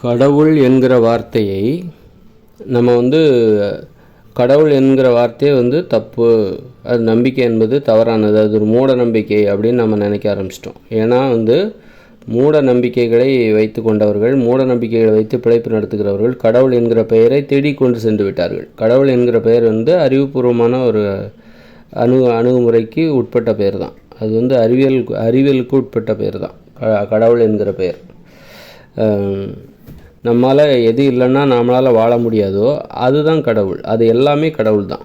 கடவுள் என்கிற வார்த்தையை நம்ம கடவுள் என்கிற வார்த்தையே தப்பு, அது நம்பிக்கை என்பது தவறானது, அது ஒரு மூட நம்பிக்கை அப்படின்னு நம்ம நினைக்க ஆரம்பிச்சிட்டோம். ஏன்னா மூட நம்பிக்கைகளை வைத்து கொண்டவர்கள், மூட நம்பிக்கைகளை வைத்து பிழைப்பு நடத்துகிறவர்கள் கடவுள் என்கிற பெயரை தேடிக்கொண்டு சென்று விட்டார்கள். கடவுள் என்கிற பெயர் அறிவுபூர்வமான ஒரு அணுகுமுறைக்கு உட்பட்ட பெயர் தான். அது அறிவியலுக்கு உட்பட்ட பெயர் தான் கடவுள் என்கிற பெயர். நம்மளால் எது இல்லைன்னா நம்மளால் வாழ முடியாதோ அதுதான் கடவுள். அது எல்லாமே கடவுள் தான்.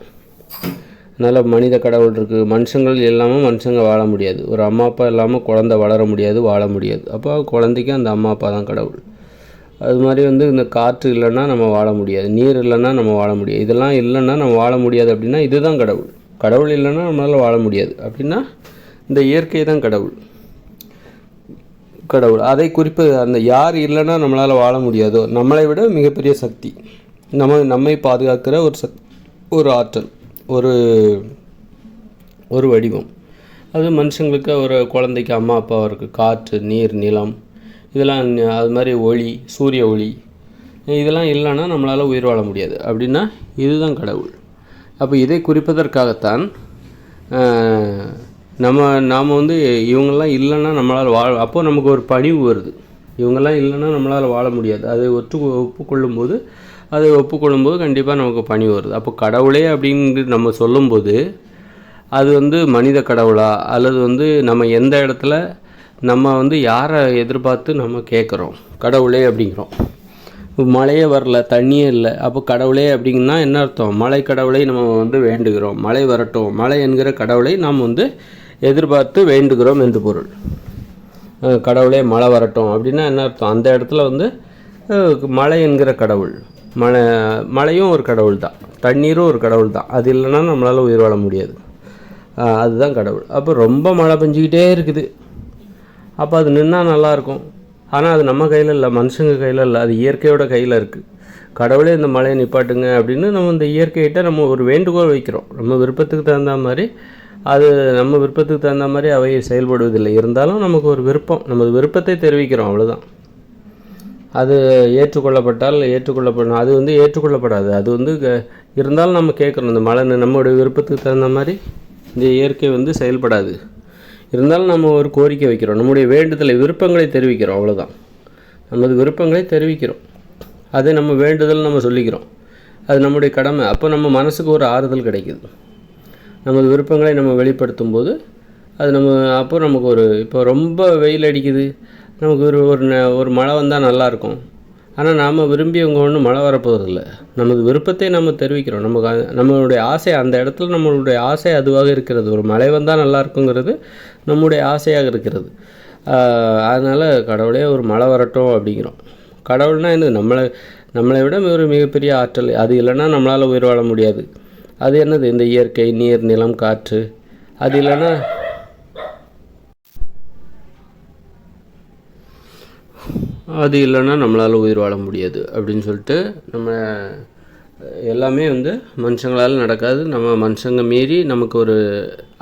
அதனால் மனித கடவுள் இருக்குது. மனுஷங்க வாழ முடியாது. ஒரு அம்மா அப்பா இல்லாமல் குழந்தை வளர முடியாது, வாழ முடியாது. அப்போ குழந்தைக்கு அந்த அம்மா அப்பா தான் கடவுள். அது மாதிரி இந்த காற்று இல்லைன்னா நம்ம வாழ முடியாது, நீர் இல்லைன்னா நம்ம வாழ முடியாது. இதெல்லாம் இல்லைன்னா நம்ம வாழ முடியாது அப்படின்னா இதுதான் கடவுள். கடவுள் இல்லைன்னா நம்மளால் வாழ முடியாது அப்படின்னா இந்த இயற்கை தான் கடவுள். அதை குறிப்பது அந்த யார் இல்லைன்னா நம்மளால் வாழ முடியாதோ நம்மளை விட மிகப்பெரிய சக்தி, நம்மை பாதுகாக்கிற ஒரு ஆற்றல், ஒரு வடிவம். அது மனுஷங்களுக்கு ஒரு குழந்தைக்கு அம்மா அப்பா இருக்குது. காற்று, நீர், நிலம், இதெல்லாம் அது மாதிரி ஒளி, சூரிய ஒளி, இதெல்லாம் இல்லைன்னா நம்மளால் உயிர் வாழ முடியாது அப்படின்னா இதுதான் கடவுள். அப்போ இதை குறிப்பதற்காகத்தான் நாம் இவங்கெல்லாம் இல்லைன்னா நம்மளால் அப்போது நமக்கு ஒரு பணிவு வருது. இவங்கெல்லாம் இல்லைன்னா நம்மளால் வாழ முடியாது. அதை ஒப்புக்கொள்ளும்போது கண்டிப்பாக நமக்கு பணிவு வருது. அப்போ கடவுளே அப்படின்னு நம்ம சொல்லும்போது அது மனித கடவுளா, அல்லது நம்ம எந்த இடத்துல நம்ம யாரை எதிர்பார்த்து நம்ம கேட்குறோம் கடவுளே அப்படிங்கிறோம். மழையே வரல, தண்ணியே இல்லை, அப்போ கடவுளே அப்படிங்கன்னா என்ன அர்த்தம்? மழை கடவுளை நம்ம வேண்டுகிறோம், மழை வரட்டும், மழை என்கிற கடவுளை நாம் எதிர்பார்த்து வேண்டுகிறோம் என்று பொருள். கடவுளே மழை வரட்டும் அப்படின்னா என்ன அர்த்தம்? அந்த இடத்துல மழை என்கிற கடவுள், மழையும் ஒரு கடவுள் தான், தண்ணீரும் ஒரு கடவுள் தான். அது இல்லைன்னா நம்மளால் உயிர் வாழ முடியாது. அதுதான் கடவுள். அப்போ ரொம்ப மழை பெஞ்சிக்கிட்டே இருக்குது, அப்போ அது நின்னால் நல்லாயிருக்கும். ஆனால் அது நம்ம கையில் இல்லை, மனுஷங்க கையில் இல்லை, அது இயற்கையோட கையில் இருக்குது. கடவுளே இந்த மழையை நிப்பாட்டுங்க அப்படின்னு நம்ம இந்த இயற்கையிட்ட நம்ம ஒரு வேண்டுகோள் வைக்கிறோம். நம்ம விருப்பத்துக்கு தகுந்த மாதிரி அவை செயல்படுவதில்லை. இருந்தாலும் நமக்கு ஒரு விருப்பம், நமது விருப்பத்தை தெரிவிக்கிறோம், அவ்வளோதான். அது ஏற்றுக்கொள்ளப்பட்டால் ஏற்றுக்கொள்ளப்படணும், அது ஏற்றுக்கொள்ளப்படாது. அது இருந்தாலும் நம்ம கேட்குறோம், இந்த மழை நம்மளுடைய விருப்பத்துக்கு தகுந்த மாதிரி இந்த இயற்கை செயல்படாது. இருந்தாலும் நம்ம ஒரு கோரிக்கை வைக்கிறோம், நம்முடைய வேண்டுதலை, விருப்பங்களை தெரிவிக்கிறோம், அவ்வளோதான். நமது விருப்பங்களை தெரிவிக்கிறோம், அதை நம்ம வேண்டுதல் நம்ம சொல்லிக்கிறோம். அது நம்முடைய கடமை. அப்போ நம்ம மனசுக்கு ஒரு ஆறுதல் கிடைக்குது. நமது விருப்பங்களை நம்ம வெளிப்படுத்தும் போது அது அப்போ நமக்கு இப்போ ரொம்ப வெயில் அடிக்குது, நமக்கு ஒரு மழை வந்தால் நல்லாயிருக்கும். ஆனால் நாம் விரும்பியவங்க ஒன்றும் மழை வரப்போவதில்லை. நமது விருப்பத்தை நம்ம தெரிவிக்கிறோம். நம்மளுடைய ஆசை, அந்த இடத்துல நம்மளுடைய ஆசை அதுவாக இருக்கிறது. ஒரு மழை வந்தால் நல்லா இருக்குங்கிறது நம்முடைய ஆசையாக இருக்கிறது. அதனால் கடவுளே ஒரு மழை வரட்டும் அப்படிங்கிறோம். கடவுள்னால் என்ன? நம்மளை விட ஒரு மிகப்பெரிய ஆற்றல். அது இல்லைன்னா நம்மளால் உயிர் வாழ முடியாது. அது என்னது? இந்த இயற்கை, நீர், நிலம், காற்று. அது இல்லைன்னா நம்மளால் உயிர் வாழ முடியாது அப்படின்னு சொல்லிட்டு நம்ம எல்லாமே மனுஷங்களால் நடக்காது. நம்ம மனுஷங்க மீறி நமக்கு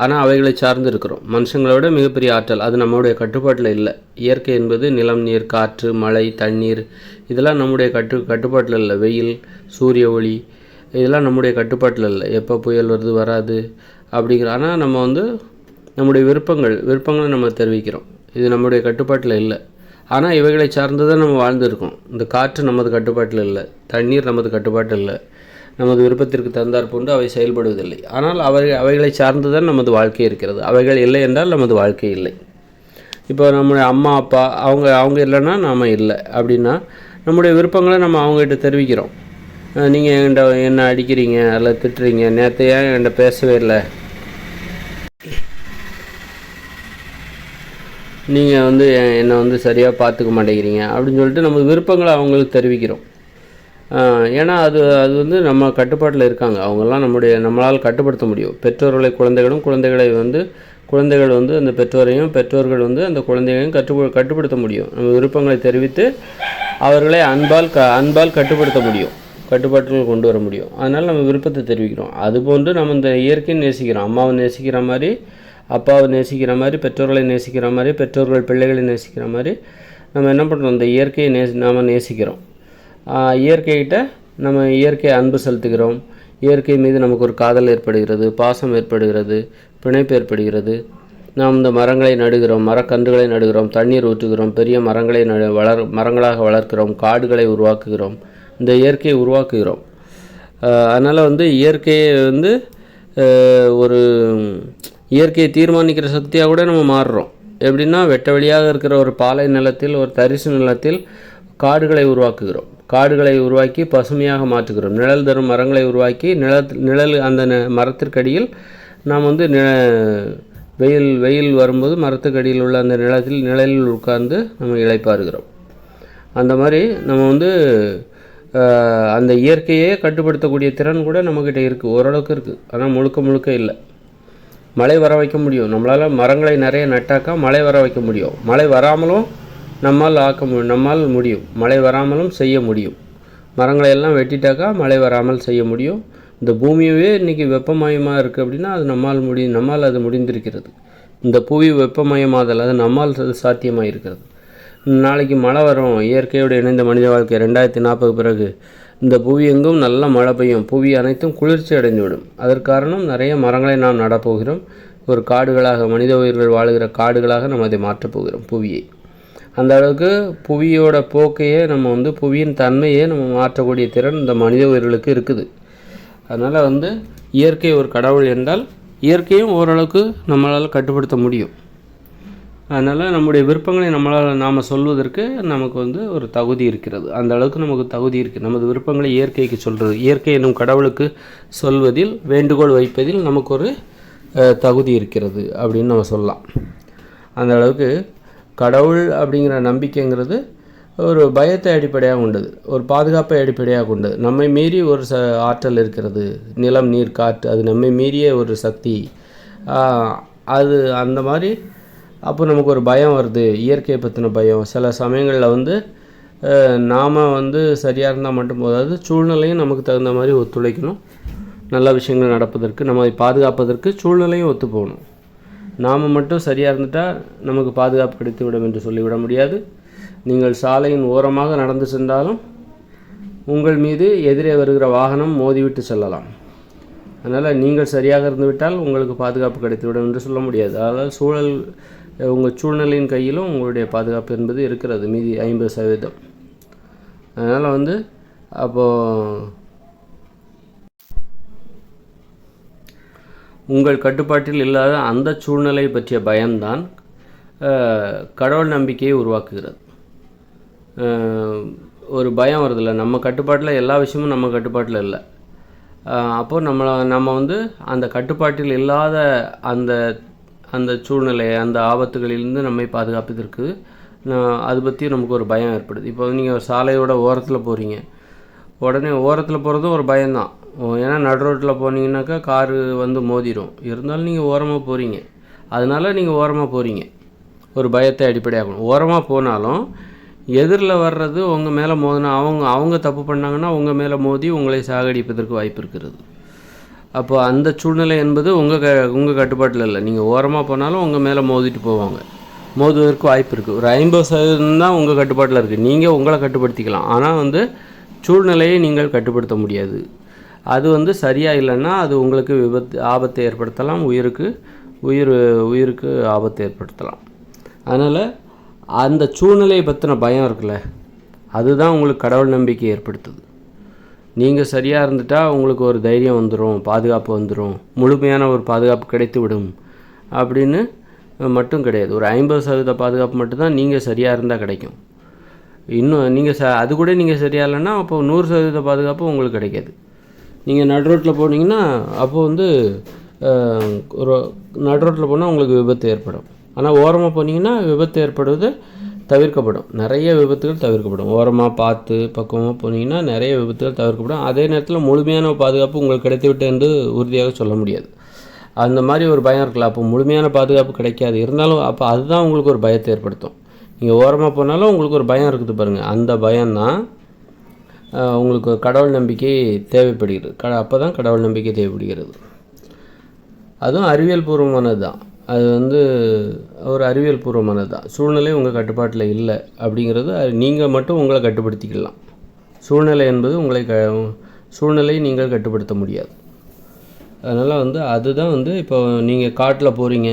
ஆனால் அவைகளை சார்ந்து இருக்கிறோம். மனுஷங்களோட மிகப்பெரிய ஆற்றல் அது நம்மளுடைய கட்டுப்பாட்டில் இல்லை. இயற்கை என்பது நிலம், நீர், காற்று, மழை, தண்ணீர், இதெல்லாம் நம்முடைய கட்டுப்பாட்டில் இல்லை. வெயில், சூரிய ஒளி, இதெல்லாம் நம்முடைய கட்டுப்பாட்டில் இல்லை. எப்போ புயல் வருது வராது அப்படிங்கிற. ஆனால் நம்ம நம்முடைய விருப்பங்களை நம்ம தெரிவிக்கிறோம். இது நம்முடைய கட்டுப்பாட்டில் இல்லை. ஆனால் இவைகளை சார்ந்து தான் நம்ம வாழ்ந்துருக்கோம். இந்த காற்று நமது கட்டுப்பாட்டில் இல்லை, தண்ணீர் நமது கட்டுப்பாட்டில் இல்லை, நமது விருப்பத்திற்கு தந்தாற்போன்று அவை செயல்படுவதில்லை. ஆனால் அவைகளை சார்ந்து தான் நமது வாழ்க்கை இருக்கிறது. அவைகள் இல்லை என்றால் நமது வாழ்க்கை இல்லை. இப்போ நம்முடைய அம்மா அப்பா அவங்க இல்லைன்னா நாம் இல்லை அப்படின்னா நம்முடைய விருப்பங்களை நம்ம அவங்ககிட்ட தெரிவிக்கிறோம். நீங்கள் என்ன அடிக்கிறீங்க, அல்ல திட்டுறீங்க, நேற்று ஏன் என்கிட்ட பேசவே இல்லை, நீங்கள் என்னை சரியாக பார்த்துக்க மாட்டேங்கிறீங்க அப்படின்னு சொல்லிட்டு நம்ம விருப்பங்களை அவங்களுக்கு தெரிவிக்கிறோம். ஏன்னா அது நம்ம கட்டுப்பாட்டில் இருக்காங்க. அவங்கெல்லாம் நம்மளால் கட்டுப்படுத்த முடியும். பெற்றோர்களை குழந்தைகளும், குழந்தைகள் அந்த பெற்றோரையும், பெற்றோர்கள் அந்த குழந்தைகளையும் கட்டுப்படுத்த முடியும். நம்ம விருப்பங்களை தெரிவித்து அவர்களை அன்பால் கட்டுப்படுத்த முடியும், கட்டுப்பாட்டுகள் கொண்டு வர முடியும். அதனால் நம்ம விருப்பத்தை தெரிவிக்கிறோம். அதுபோன்று நம்ம இந்த இயற்கையை நேசிக்கிறோம். அம்மாவை நேசிக்கிற மாதிரி, அப்பாவை நேசிக்கிற மாதிரி, பெற்றோர்களை நேசிக்கிற மாதிரி, பெற்றோர்கள் பிள்ளைகளை நேசிக்கிற மாதிரி நம்ம என்ன பண்ணுறோம், இந்த இயற்கையை நாம் நேசிக்கிறோம். இயற்கைகிட்ட நம்ம இயற்கையை அன்பு செலுத்துகிறோம். இயற்கை மீது நமக்கு ஒரு காதல் ஏற்படுகிறது, பாசம் ஏற்படுகிறது, பிணைப்பு ஏற்படுகிறது. நாம் இந்த மரங்களை நடுகிறோம், மரக்கன்றுகளை நடுகிறோம், தண்ணீர் ஊற்றுகிறோம், பெரிய மரங்களை மரங்களாக வளர்க்கிறோம், காடுகளை உருவாக்குகிறோம், இந்த இயற்கையை உருவாக்குகிறோம். அதனால் இயற்கையை ஒரு இயற்கையை தீர்மானிக்கிற சக்தியாக கூட நம்ம மாறுறோம். எப்படின்னா, வெட்ட வெளியாக இருக்கிற ஒரு பாலை நிலத்தில், ஒரு தரிசு நிலத்தில் காடுகளை உருவாக்குகிறோம். காடுகளை உருவாக்கி பசுமையாக மாற்றுகிறோம். நிழல் தரும் மரங்களை உருவாக்கி நிழல் அந்த மரத்திற்கடியில் நாம் வெயில் வரும்போது மரத்துக்கடியில் உள்ள அந்த நிழலில் உட்கார்ந்து நம்ம இளைப்பாறுகிறோம். அந்த மாதிரி நம்ம அந்த இயற்கையே கட்டுப்படுத்தக்கூடிய திறன் கூட நம்மக்கிட்ட இருக்குது, ஓரளவுக்கு இருக்குது. ஆனால் முழுக்க இல்லை. மழை வர வைக்க முடியும், நம்மளால் மரங்களை நிறைய நட்டாக்கா மழை வர வைக்க முடியும். மழை வராமலும் நம்மால் முடியும், மழை வராமலும் செய்ய முடியும். மரங்களை எல்லாம் வெட்டிட்டாக்கா மழை வராமல் செய்ய முடியும். இந்த பூமியவே இன்றைக்கி வெப்பமயமாக இருக்குது அப்படின்னா அது நம்மால் அது முடிந்திருக்கிறது. இந்த புவி வெப்பமயமாதல் அது நம்மால் சாத்தியமாக இருக்கிறது. நாளைக்கு மழை வரும். இயற்கையோடு இணைந்த மனித வாழ்க்கை 2040 பிறகு இந்த புவி எங்கும் நல்ல மழை பெய்யும். புவி அனைத்தும் குளிர்ச்சி அடைந்துவிடும். அதற்கு காரணம் நிறைய மரங்களை நாம் நடப்போகிறோம். ஒரு காடுகளாக, மனித உயிர்கள் வாழுகிற காடுகளாக நம்ம அதை மாற்றப்போகிறோம் புவியை. அந்த அளவுக்கு புவியோட போக்கையே நம்ம புவியின் தன்மையே நம்ம மாற்றக்கூடிய திறன் இந்த மனித உயிர்களுக்கு இருக்குது. அதனால் இயற்கை ஒரு கடவுள் என்றால் இயற்கையும் ஓரளவுக்கு நம்மளால் கட்டுப்படுத்த முடியும். அதனால் நம்முடைய விருப்பங்களை நாம் சொல்வதற்கு நமக்கு ஒரு தகுதி இருக்கிறது. அந்த அளவுக்கு நமக்கு தகுதி இருக்குது. நமது விருப்பங்களை இயற்கைக்கு சொல்கிறது, இயற்கை என்னும் கடவுளுக்கு சொல்வதில், வேண்டுகோள் வைப்பதில் நமக்கு ஒரு தகுதி இருக்கிறது அப்படின்னு நம்ம சொல்லலாம். அந்த அளவுக்கு கடவுள் அப்படிங்கிற நம்பிக்கைங்கிறது ஒரு பயத்தை அடிப்படையாக கொண்டது, ஒரு பாதுகாப்பை அடிப்படையாக கொண்டது. நம்மை மீறி ஒரு ஆற்றல் இருக்கிறது, நிலம், நீர், காற்று, அது நம்மை மீறிய ஒரு சக்தி. அது அந்த மாதிரி அப்போ நமக்கு ஒரு பயம் வருது, இயற்கையை பற்றின பயம். சில சமயங்களில் நாம் சரியாக இருந்தால் மட்டும் போதாது, சூழ்நிலையும் நமக்கு தகுந்த மாதிரி ஒத்துழைக்கணும். நல்ல விஷயங்கள் நடப்பதற்கு, நம்மை பாதுகாப்பதற்கு சூழ்நிலையும் ஒத்து போகணும். நாம் மட்டும் சரியாக இருந்துட்டால் நமக்கு பாதுகாப்பு கிடைத்துவிடும் என்று சொல்லிவிட முடியாது. நீங்கள் சாலையின் ஓரமாக நடந்து சென்றாலும் உங்கள் மீது எதிரே வருகிற வாகனம் மோதிவிட்டு செல்லலாம். அதனால் நீங்கள் சரியாக இருந்துவிட்டால் உங்களுக்கு பாதுகாப்பு கிடைத்துவிடும் என்று சொல்ல முடியாது. அதாவது உங்கள் சூழ்நிலையின் கையிலும் உங்களுடைய பாதுகாப்பு என்பது இருக்கிறது, மீதி 50%. அதனால் அப்போது உங்கள் கட்டுப்பாட்டில் இல்லாத அந்த சூழ்நிலை பற்றிய பயம்தான் கடவுள் நம்பிக்கையை உருவாக்குகிறது. ஒரு பயம் வருதில்ல, நம்ம கட்டுப்பாட்டில் எல்லா விஷயமும் நம்ம கட்டுப்பாட்டில் இல்லை. அப்போது நம்ம அந்த கட்டுப்பாட்டில் இல்லாத அந்த சூழ்நிலை, அந்த ஆபத்துகளிலிருந்து நம்மை பாதுகாப்பதற்கு அது பற்றி நமக்கு ஒரு பயம் ஏற்படுது. இப்போ நீங்கள் சாலையோட ஓரத்தில் போகிறீங்க, உடனே ஓரத்தில் போகிறதும் ஒரு பயம்தான். ஏன்னா நடு ரோட்டில் போனீங்கன்னாக்கா காரு மோதிடும். இருந்தாலும் நீங்கள் ஓரமாக போகிறீங்க, அதனால் நீங்கள் ஓரமாக போகிறீங்க. ஒரு பயத்தை அடிப்படையாகணும். ஓரமாக போனாலும் எதிரில் வர்றது உங்கள் மேலே மோதினா அவங்க தப்பு பண்ணாங்கன்னா உங்கள் மேலே மோதி உங்களை சாகடிப்பதற்கு வாய்ப்பு இருக்கிறது. அப்போ அந்த சூழ்நிலை என்பது உங்கள் கட்டுப்பாட்டில் இல்லை. நீங்கள் ஓரமாக போனாலும் உங்கள் மேலே மோதிட்டு போவாங்க, மோதுவதற்கு வாய்ப்பு இருக்குது. ஒரு 50% தான் உங்கள் கட்டுப்பாட்டில் இருக்குது. நீங்கள் உங்களை கட்டுப்படுத்திக்கலாம், ஆனால் சூழ்நிலையை நீங்கள் கட்டுப்படுத்த முடியாது. அது சரியாக இல்லைன்னா அது உங்களுக்கு ஆபத்தை ஏற்படுத்தலாம், உயிருக்கு ஆபத்தை ஏற்படுத்தலாம். அதனால் அந்த சூழ்நிலையை பற்றின பயம் இருக்குல்ல, அதுதான் உங்களுக்கு கடவுள் நம்பிக்கை ஏற்படுத்துது. நீங்கள் சரியாக இருந்துட்டால் உங்களுக்கு ஒரு தைரியம் வந்துடும், பாதுகாப்பு வந்துடும், முழுமையான ஒரு பாதுகாப்பு கிடைத்து விடும் அப்படின்னு மட்டும் கிடையாது. ஒரு 50% பாதுகாப்பு மட்டும்தான் நீங்கள் சரியாக இருந்தால் கிடைக்கும். இன்னும் நீங்கள் அது கூட நீங்கள் சரியாக இல்லைன்னா அப்போ 100% பாதுகாப்பு உங்களுக்கு கிடைக்காது. நீங்கள் நடு ரோட்டில் போனீங்கன்னா அப்போது ஒரு நடு ரோட்டில் போனால் உங்களுக்கு விபத்து ஏற்படும். ஆனால் ஓரமாக போனீங்கன்னா விபத்து ஏற்படுவது தவிர்க்கப்படும். நிறைய விபத்துகள் தவிர்க்கப்படும். ஓரமாக பார்த்து பக்குவமாக போனீங்கன்னா நிறைய விபத்துகள் தவிர்க்கப்படும். அதே நேரத்தில் முழுமையான பாதுகாப்பு உங்களுக்கு கிடைத்துவிட்டு என்று உறுதியாக சொல்ல முடியாது. அந்த மாதிரி ஒரு பயம் இருக்கலாம். அப்போ முழுமையான பாதுகாப்பு கிடைக்காது. இருந்தாலும் அப்போ அதுதான் உங்களுக்கு ஒரு பயத்தை ஏற்படுத்தும். நீங்கள் ஓரமாக போனாலும் உங்களுக்கு ஒரு பயம் இருக்குது பாருங்கள். அந்த பயம்தான் உங்களுக்கு கடவுள் நம்பிக்கை தேவைப்படுகிறது. அப்போ தான் கடவுள் நம்பிக்கை தேவைப்படுகிறது. அதுவும் அறிவியல் பூர்வமானது தான். அது வந்து ஒரு அறிவியல் பூர்வமானது தான். சூழ்நிலை உங்கள் கட்டுப்பாட்டில் இல்லை அப்படிங்கிறது நீங்கள் மட்டும் உங்களை கட்டுப்படுத்திக்கலாம். சூழ்நிலை என்பது சூழ்நிலையை நீங்கள் கட்டுப்படுத்த முடியாது. அதனால் வந்து அதுதான் வந்து இப்போ நீங்கள் காட்டில் போகிறீங்க,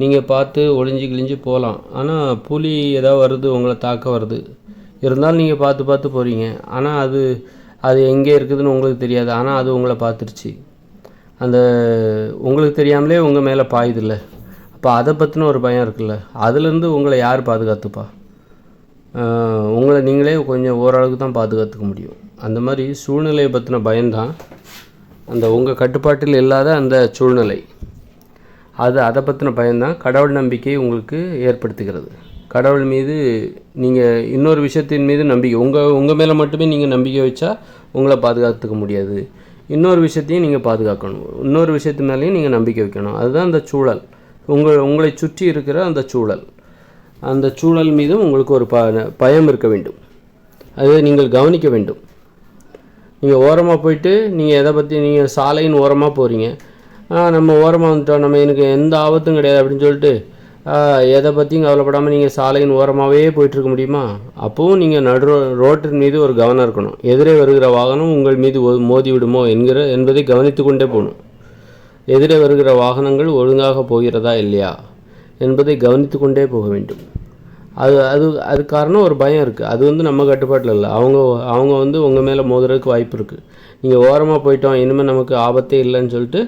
நீங்கள் பார்த்து ஒளிஞ்சு கிழிஞ்சு போகலாம். ஆனால் புலி ஏதாவது வருது, உங்களை தாக்க வருது, இருந்தாலும் நீங்கள் பார்த்து போகிறீங்க. ஆனால் அது எங்கே இருக்குதுன்னு உங்களுக்கு தெரியாது. ஆனால் அது உங்களை பார்த்துருச்சு. அந்த உங்களுக்கு தெரியாமலே உங்கள் மேலே பாயுதில்ல. அப்போ அதை பற்றின ஒரு பயம் இருக்குல்ல, அதுலேருந்து உங்களை யார் பாதுகாத்துப்பா? உங்களை நீங்களே கொஞ்சம் ஓரளவுக்கு தான் பாதுகாத்துக்க முடியும். அந்த மாதிரி சூழ்நிலையை பற்றின பயம்தான் அந்த உங்கள் கட்டுப்பாட்டில் இல்லாத அந்த சூழ்நிலை. அதை பற்றின பயம்தான் கடவுள் நம்பிக்கையை உங்களுக்கு ஏற்படுத்துகிறது. கடவுள் மீது நீங்கள் இன்னொரு விஷயத்தின் மீது நம்பிக்கை, உங்கள் மேலே மட்டுமே நீங்கள் நம்பிக்கை வச்சா உங்களை பாதுகாத்துக்க முடியாது. இன்னொரு விஷயத்தையும் நீங்கள் பாதுகாக்கணும், இன்னொரு விஷயத்து மேலேயும் நீங்கள் நம்பிக்கை வைக்கணும். அதுதான் அந்த சூழல், உங்களை சுற்றி இருக்கிற அந்த சூழல். அந்த சூழல் மீதும் உங்களுக்கு ஒரு பயம் இருக்க வேண்டும். அதை நீங்கள் கவனிக்க வேண்டும். நீங்கள் ஓரமாக போயிட்டு நீங்கள் எதை பற்றி நீங்கள் சாலையின் ஓரமாக போகிறீங்க, நம்ம ஓரமாக வந்துட்டோம், நம்ம எனக்கு எந்த ஆபத்தும் கிடையாது அப்படின்னு சொல்லிட்டு எதை பற்றியும் கவலைப்படாமல் நீங்கள் சாலையின் ஓரமாகவே போயிட்டுருக்க முடியுமா? அப்போவும் நீங்கள் ரோட்டின் மீது ஒரு கவனம் இருக்கணும். எதிரே வருகிற வாகனம் உங்கள் மீது மோதி விடுமோ என்பதை கவனித்து கொண்டே போகணும். எதிரே வருகிற வாகனங்கள் ஒழுங்காக போகிறதா இல்லையா என்பதை கவனித்து கொண்டே போக வேண்டும். அது காரணம் ஒரு பயம் இருக்குது. அது வந்து நம்ம கட்டுப்பாட்டில் இல்லை. அவங்க வந்து உங்கள் மேலே மோதுறதுக்கு வாய்ப்பு இருக்குது. நீங்கள் ஓரமாக போயிட்டோம், இனிமேல் நமக்கு ஆபத்தே இல்லைன்னு சொல்லிட்டு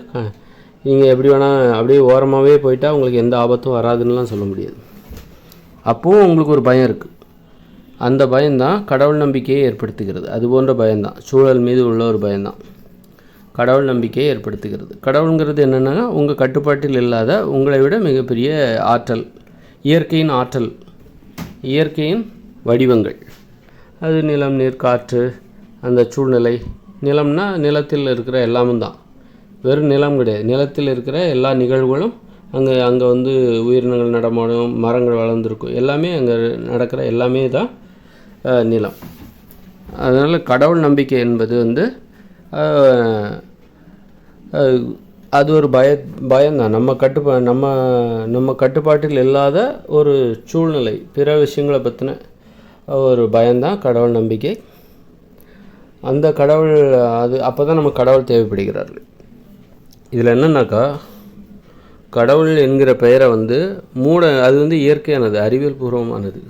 நீங்கள் எப்படி வேணால் அப்படியே ஓரமாகவே போயிட்டால் உங்களுக்கு எந்த ஆபத்தும் வராதுன்னெலாம் சொல்ல முடியாது. அப்போவும் உங்களுக்கு ஒரு பயம் இருக்குது. அந்த பயம்தான் கடவுள் நம்பிக்கையை ஏற்படுத்துகிறது. அது போன்ற பயம்தான், சூழல் மீது உள்ள ஒரு பயம்தான் கடவுள் நம்பிக்கையை ஏற்படுத்துகிறது. கடவுளுங்கிறது என்னென்னா உங்கள் கட்டுப்பாட்டில் இல்லாத உங்களை விட மிகப்பெரிய ஆற்றல், இயற்கையின் ஆற்றல், இயற்கையின் வடிவங்கள். அது நிலம், நீர், காற்று, அந்த சூழ்நிலை. நிலம்னா நிலத்தில் இருக்கிற எல்லாமும் தான், வெறும் நிலம் கிடையாது. நிலத்தில் இருக்கிற எல்லா நிகழ்வுகளும் அங்கே வந்து உயிரினங்கள் நடமாடும், மரங்கள் வளர்ந்துருக்கும், எல்லாமே அங்கே நடக்கிற எல்லாமே தான் நிலம். அதனால் கடவுள் நம்பிக்கை என்பது வந்து அது ஒரு பயம்தான். நம்ம கட்டுப்பாட்டில் இல்லாத ஒரு சூழ்நிலை, பிற விஷயங்களை பற்றின ஒரு பயம்தான் கடவுள் நம்பிக்கை. அந்த கடவுள் அப்போ தான் நம்ம கடவுள் தேவைப்படுகிறார்கள். இதில் என்னன்னாக்கா, கடவுள் என்கிற பெயரை வந்து அது வந்து இயற்கையானது, அறிவியல் பூர்வமானது.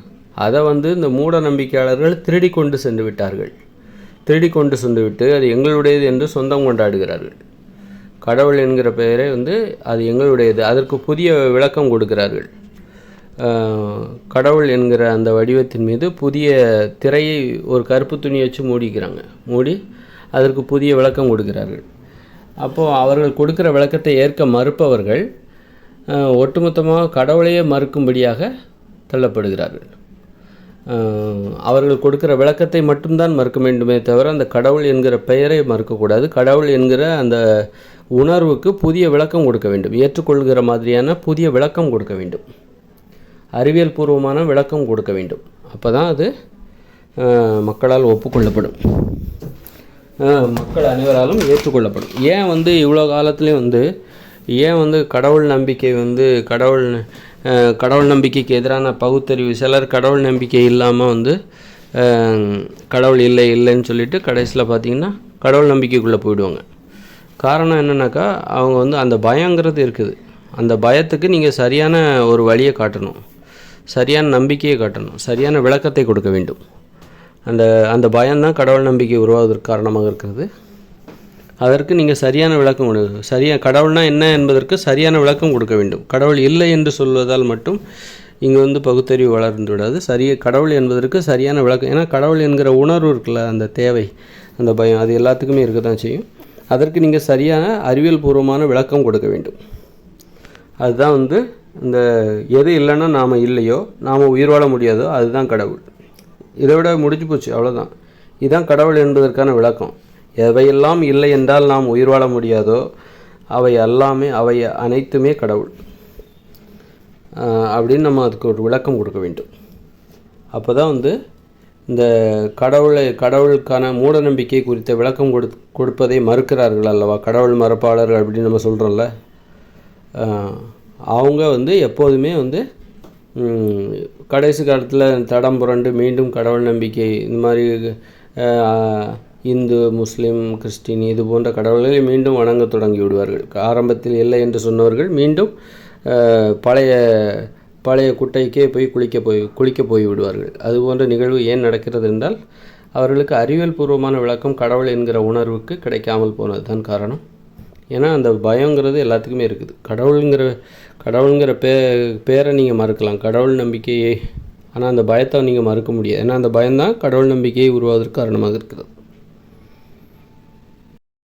அதை வந்து இந்த மூட நம்பிக்கையாளர்கள் திருடி கொண்டு சென்று விட்டார்கள். திருடி கொண்டு சென்று விட்டு அது எங்களுடையது என்று சொந்தம் கொண்டாடுகிறார்கள். கடவுள் என்கிற பெயரை வந்து அது எங்களுடையது, அதற்கு புதிய விளக்கம் கொடுக்கிறார்கள். கடவுள் என்கிற அந்த வடிவத்தின் மீது புதிய திரையை, ஒரு கருப்பு துணி வச்சு மூடி அதற்கு புதிய விளக்கம் கொடுக்கிறார்கள். அப்போது அவர்கள் கொடுக்குற விளக்கத்தை ஏற்க மறுப்பவர்கள் ஒட்டுமொத்தமாக கடவுளையே மறுக்கும்படியாக தள்ளப்படுகிறார்கள். அவர்கள் கொடுக்குற விளக்கத்தை மட்டும்தான் மறுக்க வேண்டுமே தவிர அந்த கடவுள் என்கிற பெயரை மறுக்கக்கூடாது. கடவுள் என்கிற அந்த உணர்வுக்கு புதிய விளக்கம் கொடுக்க வேண்டும், ஏற்றுக்கொள்கிற மாதிரியான புதிய விளக்கம் கொடுக்க வேண்டும், அறிவியல் பூர்வமான விளக்கம் கொடுக்க வேண்டும். அப்போ தான் அது மக்களால் ஒப்புக்கொள்ளப்படும், மக்கள் அனைவராலும் ஏற்றுக்கொள்ளப்படும். ஏன் வந்து இவ்வளோ காலத்துலேயும் வந்து ஏன் வந்து கடவுள் நம்பிக்கை வந்து கடவுள் நம்பிக்கைக்கு எதிரான பகுத்தறிவு, சிலர் கடவுள் நம்பிக்கை இல்லாமல் வந்து கடவுள் இல்லைன்னு சொல்லிட்டு கடைசியில் பார்த்திங்கன்னா கடவுள் நம்பிக்கைக்குள்ளே போயிடுவாங்க. காரணம் என்னென்னாக்கா, அவங்க வந்து அந்த பயங்கிறது இருக்குது. அந்த பயத்துக்கு நீங்கள் சரியான ஒரு வழியை காட்டணும், சரியான நம்பிக்கையை காட்டணும், சரியான விளக்கத்தை கொடுக்க வேண்டும். அந்த பயம்தான் கடவுள் நம்பிக்கை உருவாவதற்கு காரணமாக இருக்கிறது. அதற்கு நீங்கள் சரியான விளக்கம் கொடுங்க. கடவுள்னா என்ன என்பதற்கு சரியான விளக்கம் கொடுக்க வேண்டும். கடவுள் இல்லை என்று சொல்வதால் மட்டும் இங்கே வந்து பகுத்தறிவு வளர்ந்து விடாது. கடவுள் என்பதற்கு சரியான விளக்கம். ஏன்னா கடவுள் என்கிற உணர்வு இருக்குல்ல, அந்த தேவை, அந்த பயம், அது எல்லாத்துக்குமே இருக்க தான் செய்யும். அதற்கு நீங்கள் சரியான அறிவியல் பூர்வமான விளக்கம் கொடுக்க வேண்டும். அதுதான் வந்து இந்த எது இல்லைன்னா நாம் இல்லையோ, நாம் உயிர் வாழ முடியாதோ அதுதான் கடவுள். இதை விட முடிஞ்சு போச்சு, அவ்வளோதான். இதுதான் கடவுள் என்பதற்கான விளக்கம். எவையெல்லாம் இல்லை என்றால் நாம் உயிர் வாழ முடியாதோ அவை அனைத்துமே கடவுள் அப்படின்னு நம்ம அதுக்கு ஒரு விளக்கம் கொடுக்க வேண்டும். அப்போ தான் வந்து இந்த கடவுளுக்கான மூட நம்பிக்கை குறித்த விளக்கம் கொடுப்பதை மறுக்கிறார்கள் அல்லவா, கடவுள் மறுப்பாளர்கள் அப்படின்னு நம்ம சொல்கிறோம்ல. அவங்க வந்து எப்போதுமே வந்து கடைசி காலத்தில் தடம் புரண்டு மீண்டும் கடவுள் நம்பிக்கை இந்த மாதிரி இந்து, முஸ்லீம், கிறிஸ்டின் இது போன்ற கடவுள்களை மீண்டும் வணங்க தொடங்கி விடுவார்கள். ஆரம்பத்தில் இல்லை என்று சொன்னவர்கள் மீண்டும் பழைய பழைய குட்டைக்கே போய் குளிக்க போய் விடுவார்கள். அதுபோன்ற நிகழ்வு ஏன் நடக்கிறது என்றால் அவர்களுக்கு அறிவியல் பூர்வமான விளக்கம் கடவுள் என்கிற உணர்வுக்கு கிடைக்காமல் போனது தான் காரணம். ஏன்னா அந்த பயங்கிறது எல்லாத்துக்குமே இருக்குது. கடவுளுங்கிற பேரை நீங்கள் மறுக்கலாம், கடவுள் நம்பிக்கையை. ஆனால் அந்த பயத்தை நீங்கள் மறுக்க முடியாது. ஏன்னா அந்த பயம்தான் கடவுள் நம்பிக்கையை உருவாவதற்கு காரணமாக இருக்கிறது.